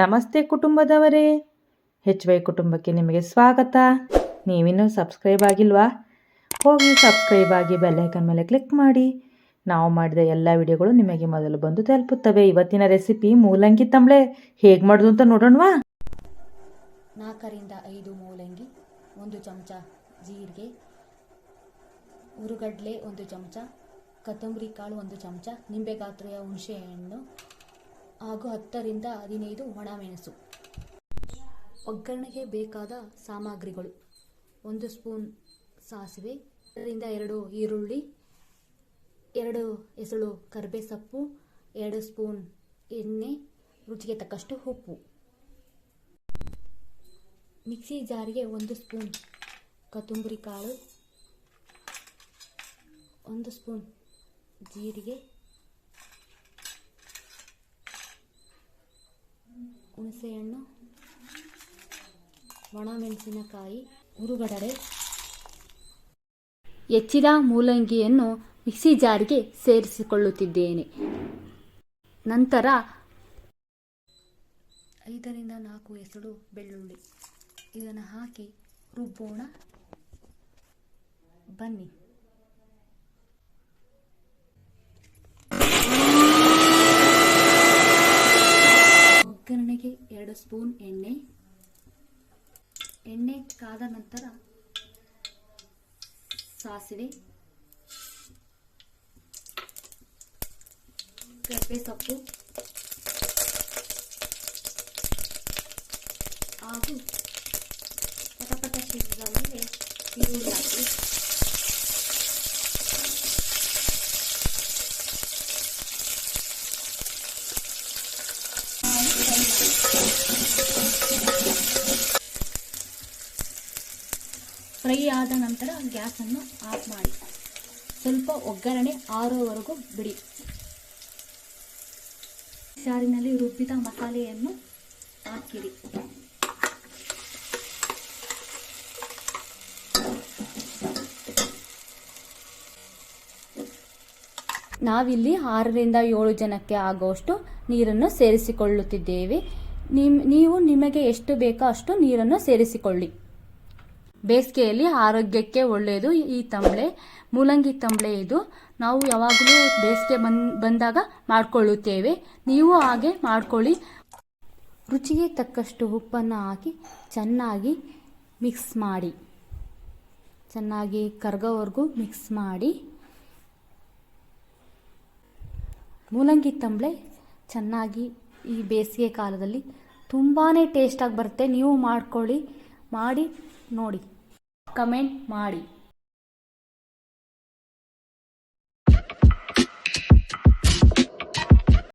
ನಮಸ್ತೆ ಕುಟುಂಬದವರೇ, HY ಕುಟುಂಬಕ್ಕೆ ನಿಮಗೆ ಸ್ವಾಗತ. ನೀವಿನ್ನೂ ಸಬ್ಸ್ಕ್ರೈಬ್ ಆಗಿಲ್ವಾ? ಹೋಗಿ ಸಬ್ಸ್ಕ್ರೈಬ್ ಆಗಿ ಬೆಲ್ಲೈಕನ್ ಮೇಲೆ ಕ್ಲಿಕ್ ಮಾಡಿ. ನಾವು ಮಾಡಿದ ಎಲ್ಲ ವಿಡಿಯೋಗಳು ನಿಮಗೆ ಮೊದಲು ಬಂದು ತಲುಪುತ್ತವೆ. ಇವತ್ತಿನ ರೆಸಿಪಿ ಮೂಲಂಗಿ ತಂಬಳೆ ಹೇಗೆ ಮಾಡೋದು ಅಂತ ನೋಡೋಣವಾ? 4 ರಿಂದ 5 ಮೂಲಂಗಿ, 1 ಚಮಚ ಜೀರಿಗೆ, ಹುರುಗಡ್ಲೆ 1 ಚಮಚ, ಕೊತ್ತಂಬರಿ ಕಾಳು 1 ಚಮಚ, ನಿಂಬೆ ಗಾತ್ರೆಯ ಹುಣಸೆಹಣ್ಣು ಹಾಗೂ 10 ರಿಂದ 15 ಒಣಮೆಣಸು. ಒಗ್ಗರಣೆಗೆ ಬೇಕಾದ ಸಾಮಗ್ರಿಗಳು: 1 ಸ್ಪೂನ್ ಸಾಸಿವೆ, 1 ರಿಂದ 2 ಈರುಳ್ಳಿ, 2 ಎಸಳು ಕರಿಬೇವು ಸೊಪ್ಪು, 2 ಸ್ಪೂನ್ ಎಣ್ಣೆ, ರುಚಿಗೆ ತಕ್ಕಷ್ಟು ಉಪ್ಪು. ಮಿಕ್ಸಿ ಜಾರಿಗೆ 1 ಸ್ಪೂನ್ ಕೊತ್ತಂಬರಿ ಕಾಳು, 1 ಸ್ಪೂನ್ ಜೀರಿಗೆ, ಹುಣಸೆಹಣ್ಣು, ಒಣಮೆಣಸಿನಕಾಯಿ, ಹುರುಗಡಲೆ. ಹೆಚ್ಚಿದ ಮೂಲಂಗಿಯನ್ನು ಮಿಕ್ಸಿ ಜಾರಿಗೆ ಸೇರಿಸಿಕೊಳ್ಳುತ್ತಿದ್ದೇನೆ. ನಂತರ 5 ರಿಂದ 4 ಎಸಳು ಬೆಳ್ಳುಳ್ಳಿ ಇದನ್ನು ಹಾಕಿ ರುಬ್ಬೋಣ ಬನ್ನಿ. ಒಗ್ಗರಣೆಗೆ 2 ಸ್ಪೂನ್ ಎಣ್ಣೆ ಕಾದ ನಂತರ ಸಾಸಿವೆ, ಕರಿಬೇವು ಸೊಪ್ಪು ಹಾಗೂ ಪಟಪಟ ಸಿಡಿದ ಮೇಲೆ ಈರುಳ್ಳಿ ಹಾಕಿ ಫ್ರೈ ಆದ ನಂತರ ಗ್ಯಾಸನ್ನು ಆಫ್ ಮಾಡಿ ಸ್ವಲ್ಪ ಒಗ್ಗರಣೆ ಆರೋವರೆಗೂ ಬಿಡಿ. ಜಾರಿನಲ್ಲಿ ರುಬ್ಬಿದ ಮಸಾಲೆಯನ್ನು ಹಾಕಿರಿ. ನಾವಿಲ್ಲಿ 6 ರಿಂದ 7 ಜನಕ್ಕೆ ಆಗುವಷ್ಟು ನೀರನ್ನು ಸೇರಿಸಿಕೊಳ್ಳುತ್ತಿದ್ದೇವೆ. ನೀವು ನಿಮಗೆ ಎಷ್ಟು ಬೇಕೋ ಅಷ್ಟು ನೀರನ್ನು ಸೇರಿಸಿಕೊಳ್ಳಿ. ಬೇಸಿಗೆಯಲ್ಲಿ ಆರೋಗ್ಯಕ್ಕೆ ಒಳ್ಳೆಯದು ಈ ತಂಬಳೆ, ಮೂಲಂಗಿ ತಂಬಳೆ. ಇದು ನಾವು ಯಾವಾಗಲೂ ಬೇಸಿಗೆ ಬಂದಾಗ ಮಾಡಿಕೊಳ್ಳುತ್ತೇವೆ. ನೀವು ಹಾಗೆ ಮಾಡಿಕೊಳ್ಳಿ. ರುಚಿಗೆ ತಕ್ಕಷ್ಟು ಉಪ್ಪನ್ನು ಹಾಕಿ ಚೆನ್ನಾಗಿ ಮಿಕ್ಸ್ ಮಾಡಿ, ಚೆನ್ನಾಗಿ ಕರಗೋವರೆಗೂ ಮಿಕ್ಸ್ ಮಾಡಿ. ಮೂಲಂಗಿ ತಂಬಳೆ ಚೆನ್ನಾಗಿ ಈ ಬೇಸಿಗೆ ಕಾಲದಲ್ಲಿ ತುಂಬಾ ಟೇಸ್ಟಾಗಿ ಬರುತ್ತೆ. ನೀವು ಮಾಡ್ಕೊಳ್ಳಿ, ಮಾಡಿ ನೋಡಿ, ಕಮೆಂಟ್ ಮಾಡಿ.